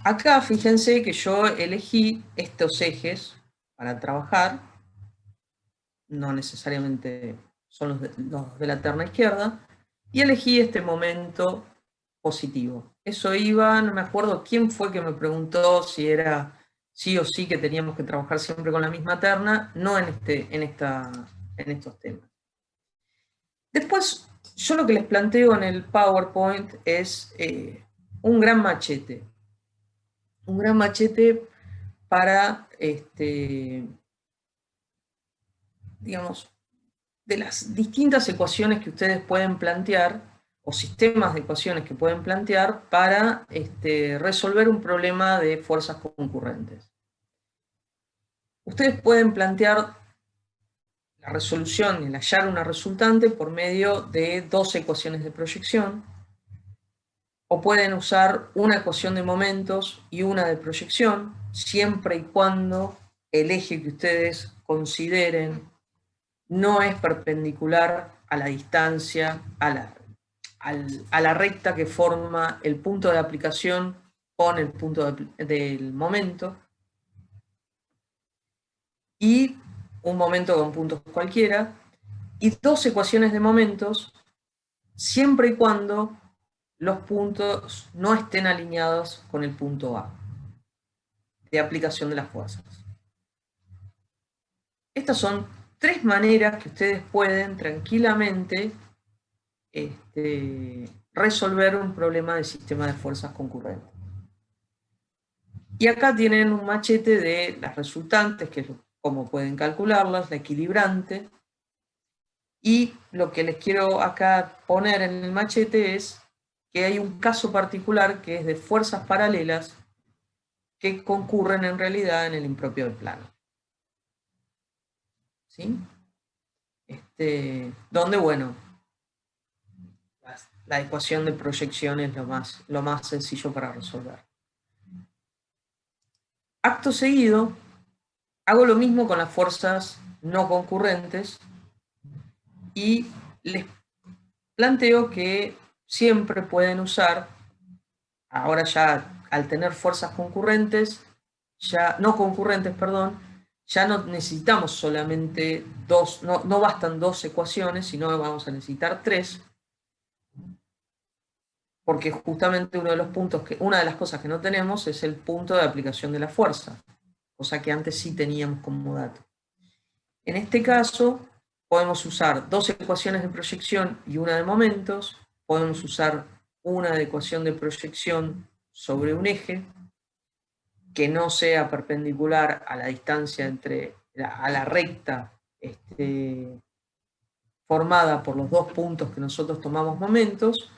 Acá fíjense que yo elegí estos ejes para trabajar, no necesariamente son los de la terna izquierda, y elegí este momento positivo. Eso iba, no me acuerdo quién fue que me preguntó si era sí o sí que teníamos que trabajar siempre con la misma terna, no en estos temas. Después, yo lo que les planteo en el PowerPoint es un gran machete. Un gran machete para, digamos, de las distintas ecuaciones que ustedes pueden plantear, o sistemas de ecuaciones que pueden plantear para resolver un problema de fuerzas concurrentes. Ustedes pueden plantear la resolución, el hallar una resultante por medio de dos ecuaciones de proyección, o pueden usar una ecuación de momentos y una de proyección, siempre y cuando el eje que ustedes consideren no es perpendicular a la distancia, a la recta que forma el punto de aplicación con el punto del momento, y un momento con puntos cualquiera, y dos ecuaciones de momentos, siempre y cuando los puntos no estén alineados con el punto A, de aplicación de las fuerzas. Estas son tres maneras que ustedes pueden tranquilamente resolver un problema de sistema de fuerzas concurrentes. Y acá tienen un machete de las resultantes, que es cómo pueden calcularlas, la equilibrante, y lo que les quiero acá poner en el machete es que hay un caso particular que es de fuerzas paralelas que concurren en realidad en el impropio del plano. ¿Sí? Donde, bueno, la ecuación de proyección es lo más sencillo para resolver. Acto seguido, hago lo mismo con las fuerzas no concurrentes y les planteo que siempre pueden usar, ahora ya al tener fuerzas concurrentes, no concurrentes, perdón, ya no necesitamos solamente dos, no bastan dos ecuaciones, sino que vamos a necesitar tres, porque justamente uno de los puntos una de las cosas que no tenemos es el punto de aplicación de la fuerza, cosa que antes sí teníamos como dato. En este caso, podemos usar dos ecuaciones de proyección y una de momentos, podemos usar una de ecuación de proyección sobre un eje, que no sea perpendicular a la distancia a la recta formada por los dos puntos que nosotros tomamos momentos,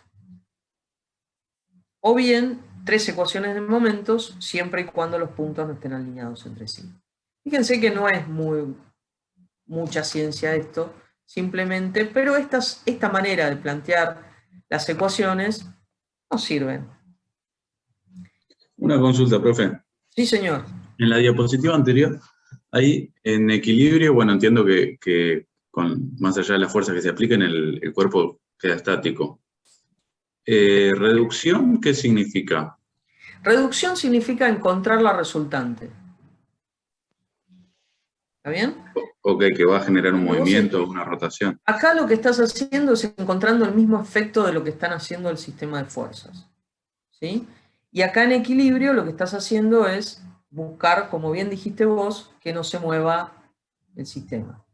o bien tres ecuaciones de momentos, siempre y cuando los puntos no estén alineados entre sí. Fíjense que no es mucha ciencia esto, simplemente, pero esta manera de plantear las ecuaciones nos sirven. Una consulta, profe. Sí, señor. En la diapositiva anterior, ahí en equilibrio, bueno, entiendo que más allá de las fuerzas que se apliquen, el cuerpo queda estático. ¿Reducción qué significa? Reducción significa encontrar la resultante. ¿Está bien? Ok, que va a generar un movimiento o una rotación. Acá lo que estás haciendo es encontrando el mismo efecto de lo que están haciendo el sistema de fuerzas. ¿Sí? Y acá en equilibrio lo que estás haciendo es buscar, como bien dijiste vos, que no se mueva el sistema.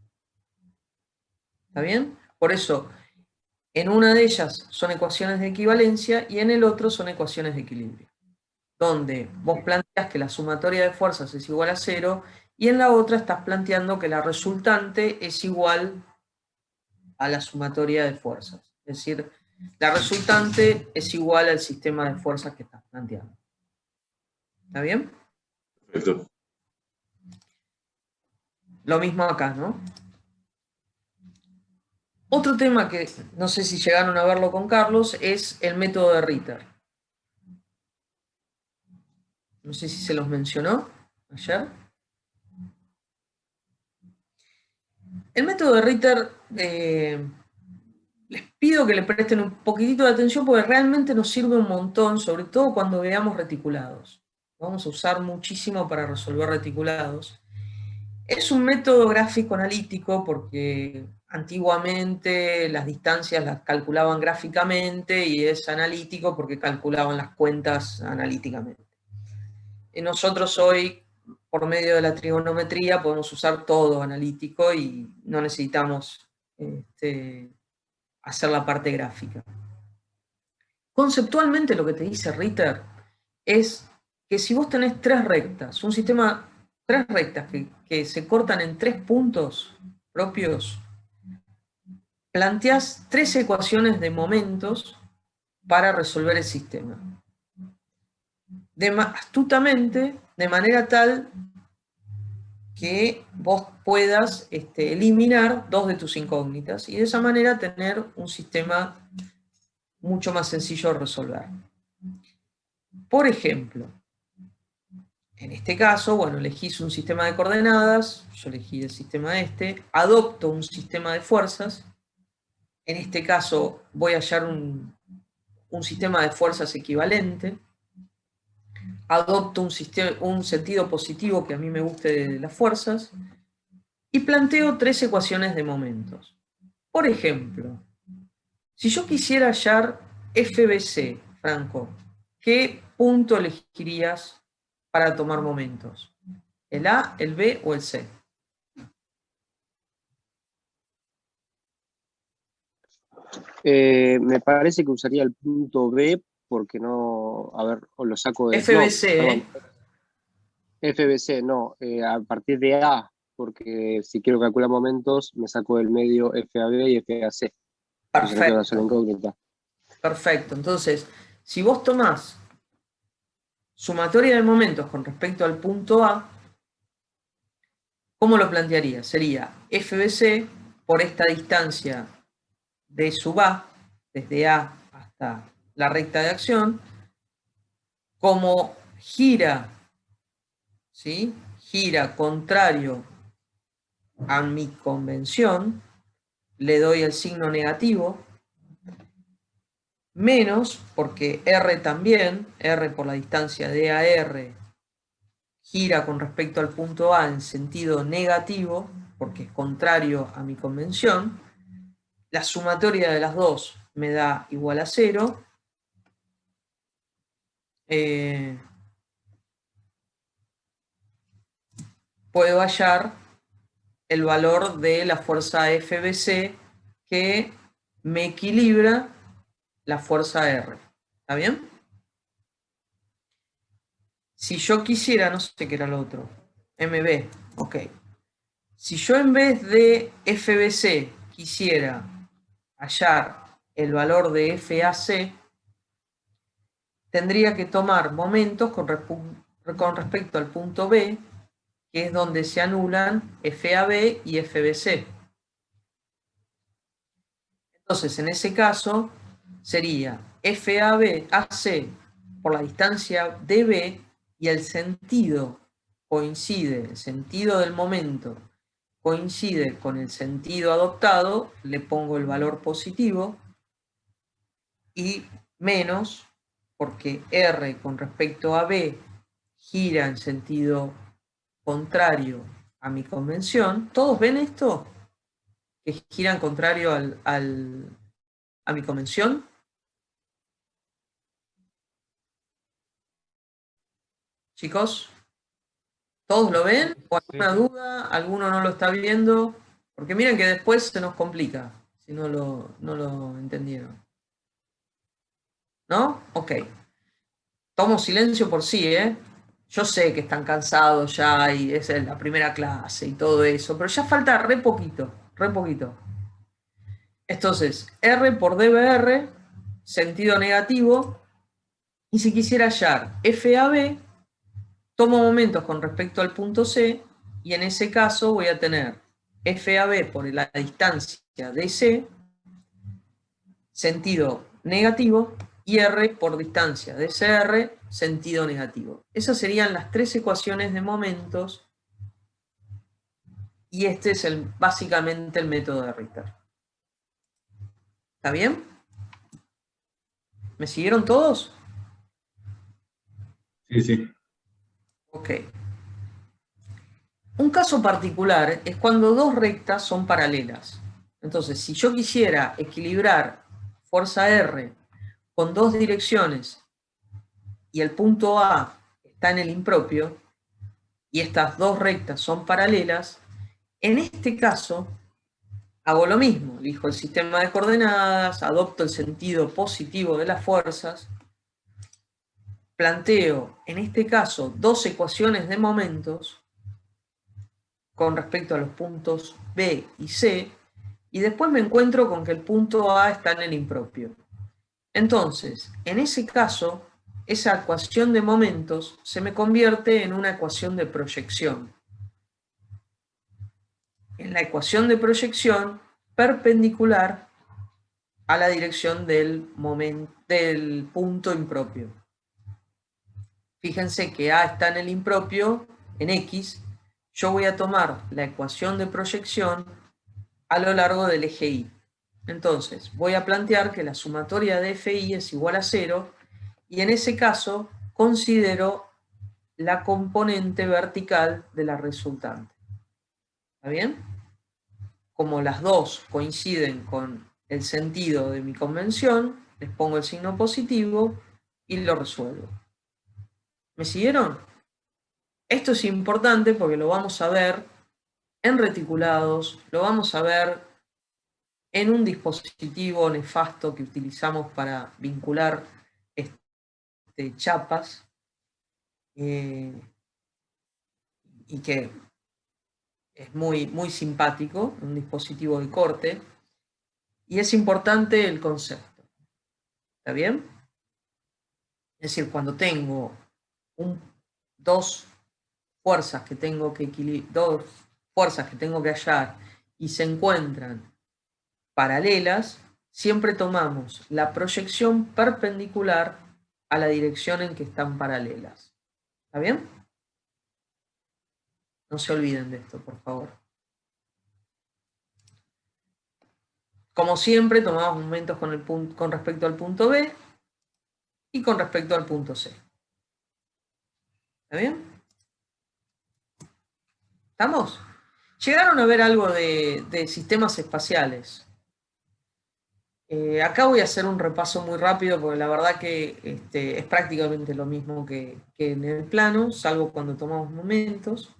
¿Está bien? Por eso, en una de ellas son ecuaciones de equivalencia y en el otro son ecuaciones de equilibrio. Donde vos planteás que la sumatoria de fuerzas es igual a 0 y en la otra estás planteando que la resultante es igual a la sumatoria de fuerzas. Es decir, la resultante es igual al sistema de fuerzas que estás planteando. ¿Está bien? Perfecto. Lo mismo acá, ¿no? Otro tema que no sé si llegaron a verlo con Carlos es el método de Ritter. No sé si se los mencionó ayer. El método de Ritter, les pido que le presten un poquitito de atención porque realmente nos sirve un montón, sobre todo cuando veamos reticulados. Vamos a usar muchísimo para resolver reticulados. Es un método gráfico analítico porque antiguamente las distancias las calculaban gráficamente y es analítico porque calculaban las cuentas analíticamente. Y nosotros hoy, por medio de la trigonometría, podemos usar todo analítico y no necesitamos hacer la parte gráfica. Conceptualmente lo que te dice Ritter es que si vos tenés tres rectas, un sistema, tres rectas que se cortan en tres puntos propios, planteás tres ecuaciones de momentos para resolver el sistema. Astutamente, de manera tal que vos puedas eliminar dos de tus incógnitas y de esa manera tener un sistema mucho más sencillo de resolver. Por ejemplo, en este caso, bueno, elegís un sistema de coordenadas, yo elegí el sistema adopto un sistema de fuerzas, en este caso voy a hallar un sistema de fuerzas equivalente, adopto un sentido positivo que a mí me guste de las fuerzas, y planteo tres ecuaciones de momentos. Por ejemplo, si yo quisiera hallar FBC, Franco, ¿qué punto elegirías para tomar momentos? ¿El A, el B o el C? Me parece que usaría el punto B porque no, a ver, o lo saco de... FBC, FBC, no, a partir de A, porque si quiero calcular momentos, me saco del medio FAB y FAC. Perfecto. Perfecto, entonces, si vos tomás sumatoria de momentos con respecto al punto A, ¿cómo lo plantearía? Sería FBC por esta distancia de sub A, desde A hasta la recta de acción, como gira, ¿sí? Gira contrario a mi convención, le doy el signo negativo, menos, porque R también, R por la distancia de AR, gira con respecto al punto A en sentido negativo, porque es contrario a mi convención, la sumatoria de las dos me da igual a 0, puedo hallar el valor de la fuerza FBC que me equilibra la fuerza R. ¿Está bien? Si yo quisiera, no sé qué era lo otro, MB, ok. Si yo en vez de FBC quisiera hallar el valor de FAC, tendría que tomar momentos con respecto al punto B, que es donde se anulan FAB y FBC. Entonces, en ese caso, sería FAB, AC por la distancia DB y el sentido coincide, el sentido del momento coincide con el sentido adoptado, le pongo el valor positivo, y menos, porque R con respecto a B gira en sentido contrario a mi convención. ¿Todos ven esto? Que giran contrario a mi convención. Chicos, ¿todos lo ven? ¿O alguna duda? ¿Alguno no lo está viendo? Porque miren que después se nos complica si no lo entendieron. ¿No? Ok. Tomo silencio por sí, ¿eh? Yo sé que están cansados ya y es la primera clase y todo eso, pero ya falta re poquito, re poquito. Entonces, R por dBr, sentido negativo, y si quisiera hallar FAB, tomo momentos con respecto al punto C, y en ese caso voy a tener FAB por la distancia DC, sentido negativo, y R por distancia DCR, sentido negativo. Esas serían las tres ecuaciones de momentos, y este es básicamente el método de Ritter. ¿Está bien? ¿Me siguieron todos? Sí, sí. Ok. Un caso particular es cuando dos rectas son paralelas. Entonces, si yo quisiera equilibrar fuerza R con dos direcciones y el punto A está en el impropio y estas dos rectas son paralelas, en este caso hago lo mismo. Elijo el sistema de coordenadas, adopto el sentido positivo de las fuerzas, planteo en este caso dos ecuaciones de momentos con respecto a los puntos B y C, y después me encuentro con que el punto A está en el impropio. Entonces, en ese caso, esa ecuación de momentos se me convierte en una ecuación de proyección. En la ecuación de proyección perpendicular a la dirección del punto impropio. Fíjense que A está en el impropio, en X. Yo voy a tomar la ecuación de proyección a lo largo del eje Y. Entonces, voy a plantear que la sumatoria de FI es igual a 0, y en ese caso considero la componente vertical de la resultante. ¿Está bien? Como las dos coinciden con el sentido de mi convención, les pongo el signo positivo y lo resuelvo. ¿Me siguieron? Esto es importante porque lo vamos a ver en reticulados, lo vamos a ver en un dispositivo nefasto que utilizamos para vincular chapas, y que es muy, muy simpático, un dispositivo de corte, y es importante el concepto. ¿Está bien? Es decir, cuando tengo dos fuerzas que tengo que hallar y se encuentran paralelas, siempre tomamos la proyección perpendicular a la dirección en que están paralelas. ¿Está bien? No se olviden de esto, por favor. Como siempre, tomamos momentos con respecto al punto B y con respecto al punto C. ¿Está bien? ¿Estamos? ¿Llegaron a ver algo de sistemas espaciales? Acá voy a hacer un repaso muy rápido porque la verdad que es prácticamente lo mismo que en el plano, salvo cuando tomamos momentos.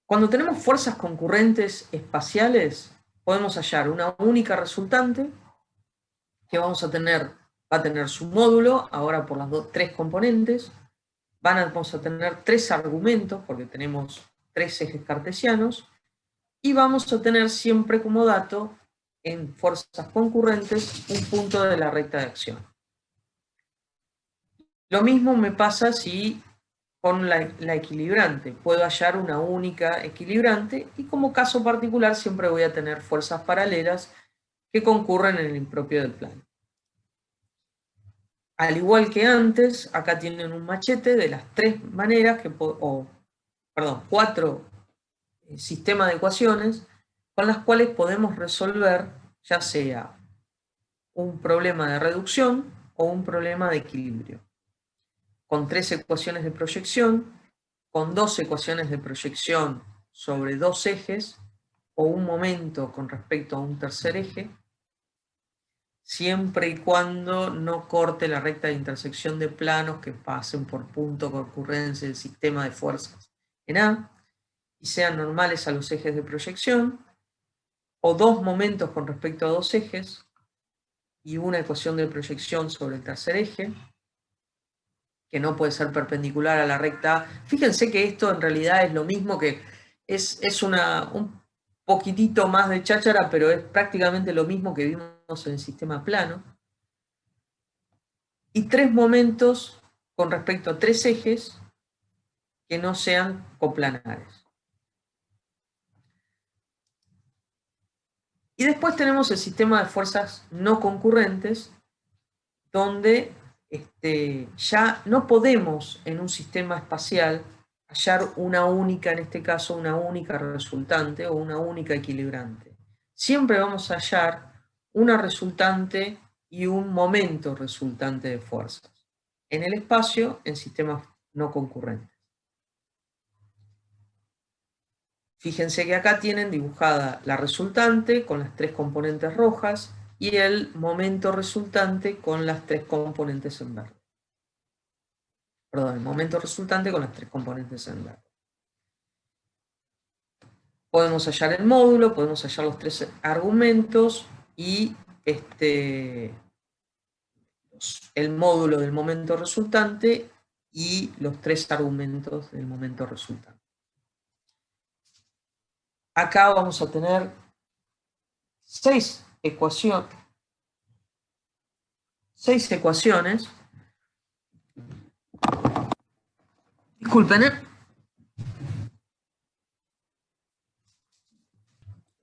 Cuando tenemos fuerzas concurrentes espaciales, podemos hallar una única resultante que va a tener su módulo, ahora por las tres componentes. Vamos a tener tres argumentos, porque tenemos tres ejes cartesianos, y vamos a tener siempre como dato, en fuerzas concurrentes, un punto de la recta de acción. Lo mismo me pasa si con la equilibrante. Puedo hallar una única equilibrante, y como caso particular siempre voy a tener fuerzas paralelas que concurren en el impropio del plano. Al igual que antes, acá tienen un machete de las tres maneras, cuatro sistemas de ecuaciones con las cuales podemos resolver ya sea un problema de reducción o un problema de equilibrio. Con tres ecuaciones de proyección, con dos ecuaciones de proyección sobre dos ejes, o un momento con respecto a un tercer eje, siempre y cuando no corte la recta de intersección de planos que pasen por punto de concurrencia del sistema de fuerzas en A, y sean normales a los ejes de proyección, o dos momentos con respecto a dos ejes, y una ecuación de proyección sobre el tercer eje, que no puede ser perpendicular a la recta A. Fíjense que esto en realidad es lo mismo que, es un poquitito más de cháchara, pero es prácticamente lo mismo que vimos en el sistema plano. Y tres momentos con respecto a tres ejes que no sean coplanares. Y después tenemos el sistema de fuerzas no concurrentes, donde ya no podemos en un sistema espacial hallar una única, en este caso, una única resultante o una única equilibrante. Siempre vamos a hallar una resultante y un momento resultante de fuerzas en el espacio en sistemas no concurrentes. Fíjense que acá tienen dibujada la resultante con las tres componentes rojas y el momento resultante con las tres componentes en verde. Perdón, el momento resultante con las tres componentes en verde. Podemos hallar el módulo, podemos hallar los tres argumentos y el módulo del momento resultante y los tres argumentos del momento resultante. Acá vamos a tener seis ecuaciones. Disculpen,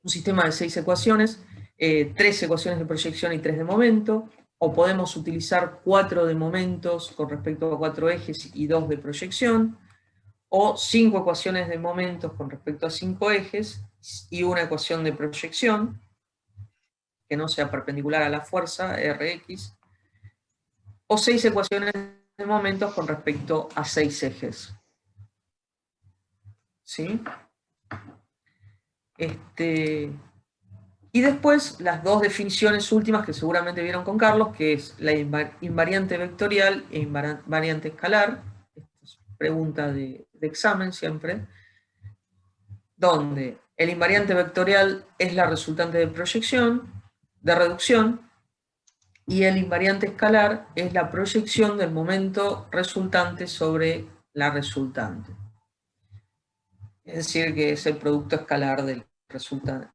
un sistema de 6 ecuaciones, 3 ecuaciones de proyección y 3 de momento, o podemos utilizar 4 de momentos con respecto a 4 ejes y 2 de proyección, o 5 ecuaciones de momentos con respecto a 5 ejes y una ecuación de proyección, que no sea perpendicular a la fuerza, Rx, o 6 ecuaciones de momentos con respecto a 6 ejes. ¿Sí? Y después las dos definiciones últimas que seguramente vieron con Carlos, que es la invariante vectorial e invariante escalar. Esta es pregunta de examen siempre, donde el invariante vectorial es la resultante de proyección, de reducción, y el invariante escalar es la proyección del momento resultante sobre la resultante. Es decir, que es el producto escalar del resultante,